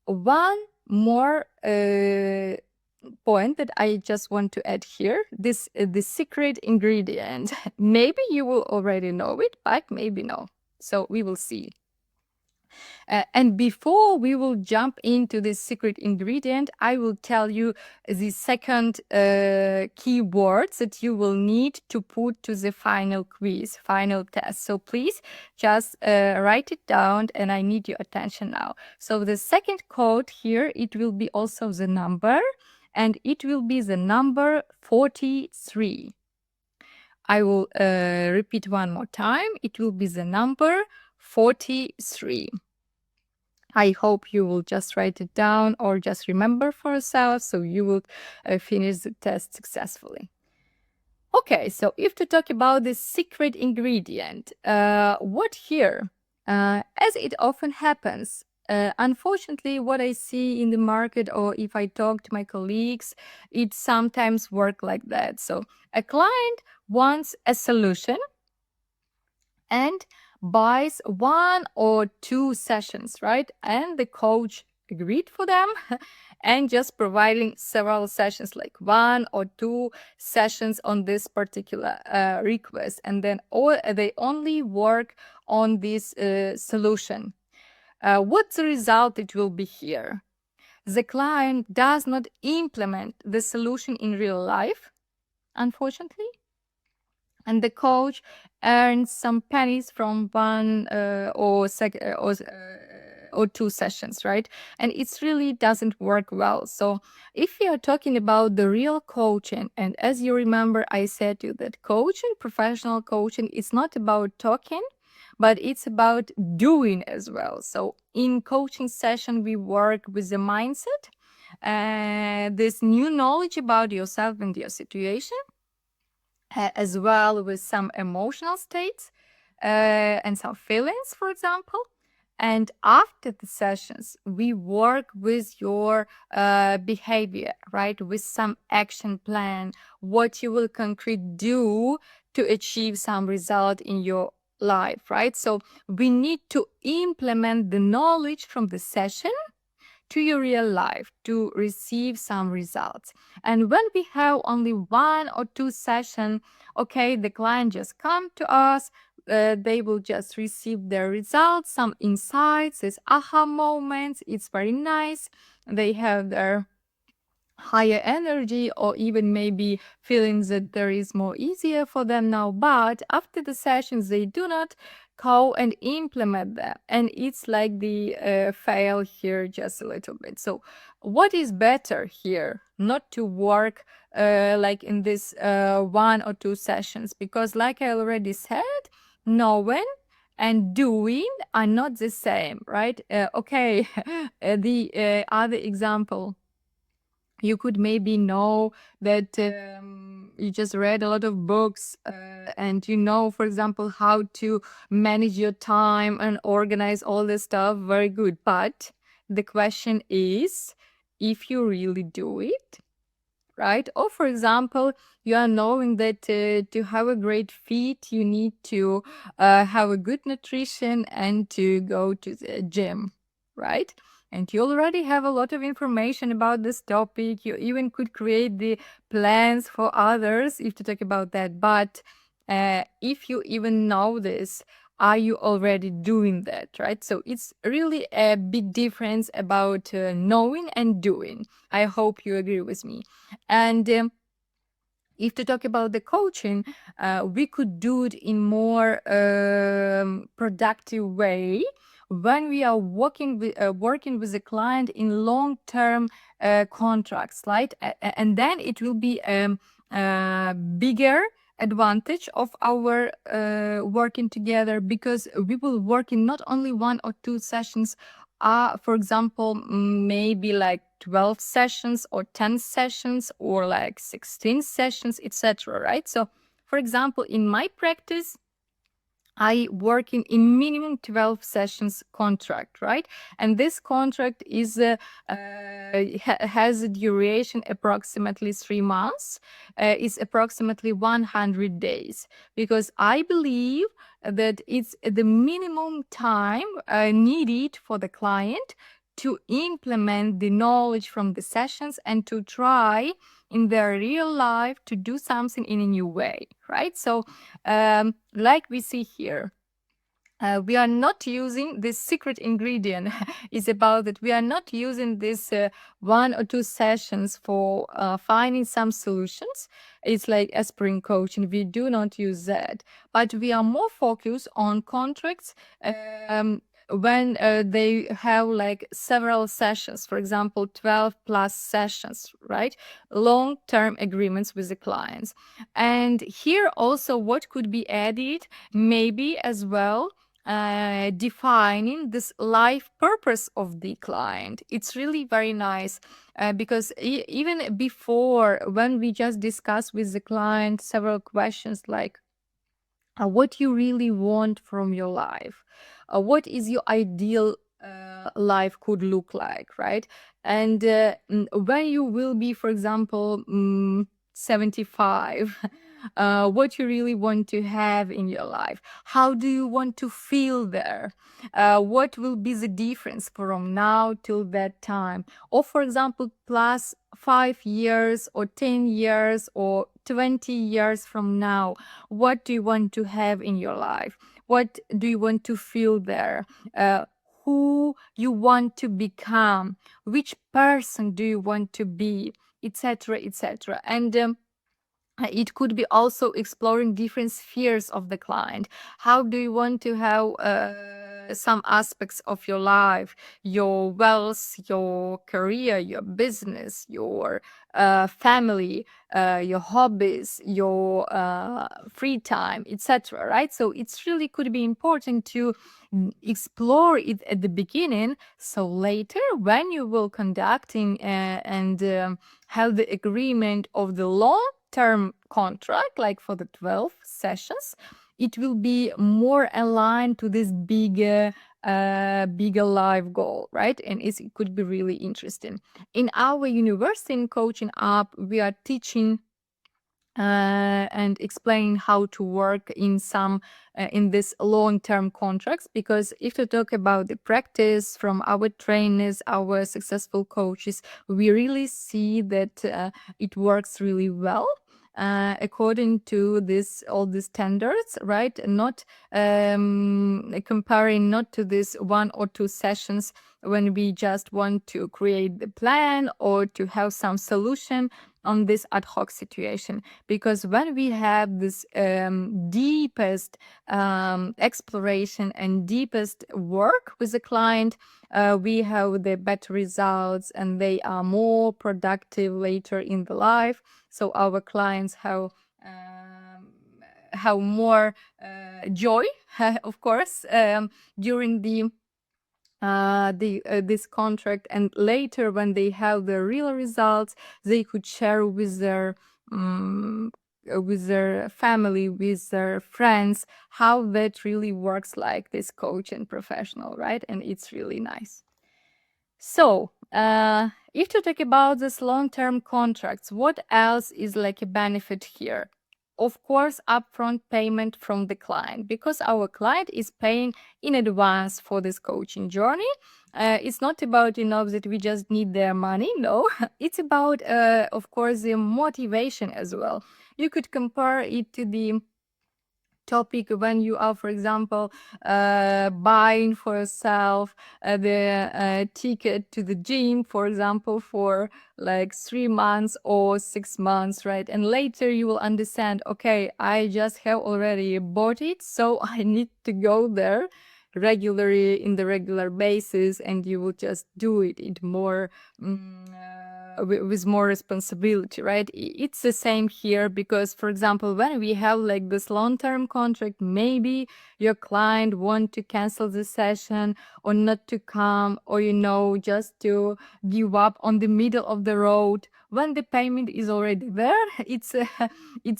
One more point that I just want to add here, this the secret ingredient. Maybe you will already know it, but maybe no. So we will see. And before we will jump into this secret ingredient, I will tell you the second keywords that you will need to put to the final quiz, final test. So please just write it down, and I need your attention now. So the second code here, it will be also the number, and it will be the number 43. I will repeat one more time. It will be the number 43. I hope you will just write it down or just remember for yourself, so you will finish the test successfully. Okay, so if to talk about the secret ingredient, what here? As it often happens, unfortunately, what I see in the market, or if I talk to my colleagues, it sometimes works like that. So a client wants a solution and buys 1 or 2 sessions, right? And the coach agreed for them and just providing several sessions, like 1 or 2 sessions on this particular request. And then they only work on this solution. What's the result it will be here? The client does not implement the solution in real life, unfortunately. And the coach earns some pennies from 1 or 2 sessions, right? And it really doesn't work well. So if we are talking about the real coaching, and as you remember, I said to you that coaching, professional coaching, is not about talking, but it's about doing as well. So in coaching session, we work with the mindset, this new knowledge about yourself and your situation, as well with some emotional states and some feelings, for example. And after the sessions, we work with your behavior, right? With some action plan, what you will concretely do to achieve some result in your life, right? So we need to implement the knowledge from the session to your real life to receive some results. And when we have only 1 or 2 sessions, okay, the client just come to us, they will just receive their results, some insights, these aha moments. It's very nice. They have their higher energy, or even maybe feelings that there is more easier for them now. But after the sessions, they do not go and implement that, and it's like the fail here just a little bit. So what is better here? Not to work like in this 1 or 2 sessions, because like I already said, knowing and doing are not the same, right? Okay, the other example, you could maybe know that you just read a lot of books and you know, for example, how to manage your time and organize all this stuff. Very good. But the question is, if you really do it, right? Or for example, you are knowing that to have a great fit, you need to have a good nutrition and to go to the gym, right? And you already have a lot of information about this topic. You even could create the plans for others if to talk about that. But if you even know this, are you already doing that, right? So it's really a big difference about knowing and doing. I hope you agree with me. And if to talk about the coaching, we could do it in more productive way when we are working with the client in long-term contracts, right? And then it will be a bigger advantage of our working together, because we will work in not only 1 or 2 sessions, for example, maybe like 12 sessions or 10 sessions or like 16 sessions, etc., right? So for example, in my practice, I work in minimum 12 sessions contract, right? And this contract is has a duration approximately 3 months. It's approximately 100 days, because I believe that it's the minimum time needed for the client to implement the knowledge from the sessions and to try in their real life to do something in a new way, right? So like we see here, we are not using this secret ingredient is about that we are not using this 1 or 2 sessions for finding some solutions. It's like aspiring coaching. We do not use that, but we are more focused on contracts when they have like several sessions, for example 12 plus sessions, right? Long-term agreements with the clients. And here also what could be added maybe as well, defining this life purpose of the client. It's really very nice because even before, when we just discuss with the client several questions like what you really want from your life, what is your ideal life could look like, right? And when you will be, for example, 75, what you really want to have in your life, how do you want to feel there, what will be the difference from now till that time, or for example plus 5 years or 10 years or 20 years from now, what do you want to have in your life, what do you want to feel there, who you want to become, which person do you want to be, etc., etc. And it could be also exploring different spheres of the client. How do you want to have some aspects of your life, your wealth, your career, your business, your family, your hobbies, your free time, etc., right? So it's really could be important to explore it at the beginning, so later when you will conducting and have the agreement of the long-term contract, like for the 12 sessions, it will be more aligned to this bigger life goal, right? And it could be really interesting. In our university in Coaching Up, we are teaching and explain how to work in some in this long-term contracts, because if you talk about the practice from our trainers, our successful coaches, we really see that it works really well according to this all the standards, right? Not comparing not to this 1 or 2 sessions when we just want to create the plan or to have some solution on this ad hoc situation. Because when we have this deepest exploration and deepest work with the client, we have the better results and they are more productive later in the life. So our clients have more joy, of course, during this contract, and later when they have the real results, they could share with their family, with their friends, how that really works like this coach and professional, right? And it's really nice. So if to talk about this long-term contracts, what else is like a benefit here? Of course, upfront payment from the client, because our client is paying in advance for this coaching journey. It's not about, that we just need their money. No, it's about, of course, the motivation as well. You could compare it to the topic when you are, for example, buying for yourself the ticket to the gym, for example, for like 3 months or 6 months, right? And later you will understand, okay, I just have already bought it, so I need to go there regularly in the regular basis, and you will just do it in more with more responsibility, right? It's the same here, because for example, when we have like this long-term contract, maybe your client want to cancel the session or not to come, or just to give up on the middle of the road. When the payment is already there, it's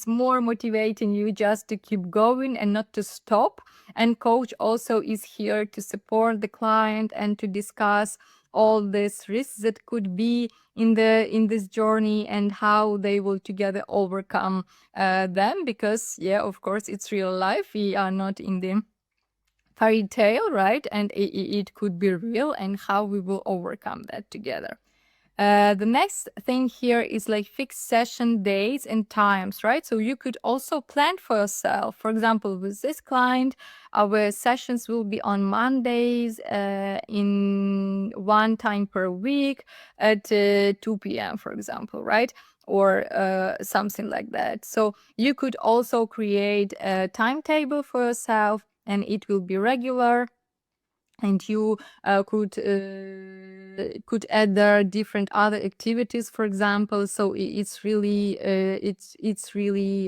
more motivating you just to keep going and not to stop. And coach also is here to support the client and to discuss all these risks that could be in this journey and how they will together overcome them, because of course it's real life. We are not in the fairy tale, right? And it could be real, and how we will overcome that together. The next thing here is like fixed session dates and times, right? So you could also plan for yourself. For example, with this client, our sessions will be on Mondays in one time per week at 2 p.m., for example, right? Or something like that. So you could also create a timetable for yourself, and it will be regular, and you could add there different other activities, for example. So it's really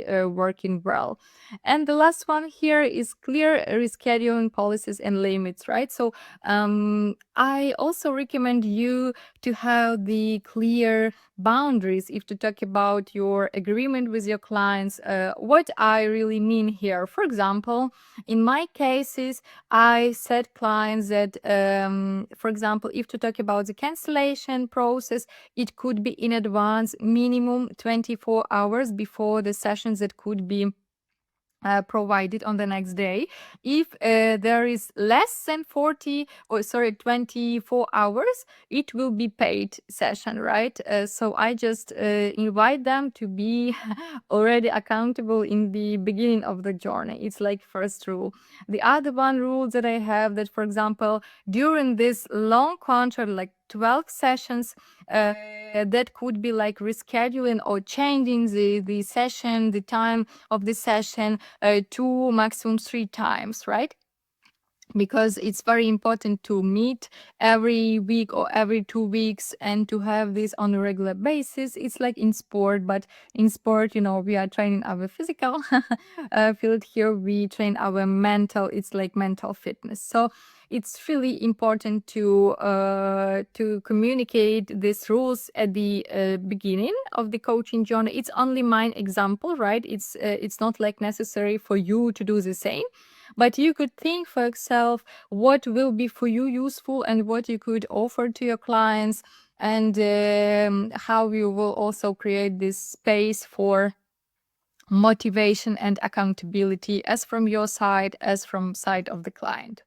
working well. And the last one here is clear rescheduling policies and limits, right? So I also recommend you to have the clear boundaries if to talk about your agreement with your clients. What I really mean here, for example, in my cases, I set clients that, for example, if to talk about the cancellation process, it could be in advance, minimum 24 hours before the sessions that could be provided on the next day. If there is less than 24 hours, it will be paid session, right? So I just invite them to be already accountable in the beginning of the journey. It's like first rule. The other one rule that I have, that, for example, during this long contract, like 12 sessions, that could be like rescheduling or changing the session, the time of the session, 2, maximum 3 times, right? Because it's very important to meet every week or every 2 weeks, and to have this on a regular basis. It's like in sport, but in sport, we are training our physical field. Here we train our mental. It's like mental fitness. So it's really important to communicate these rules at the beginning of the coaching journey. It's only my example, right? It's not like necessary for you to do the same, but you could think for yourself what will be for you useful, and what you could offer to your clients, and how you will also create this space for motivation and accountability, as from your side as from side of the client.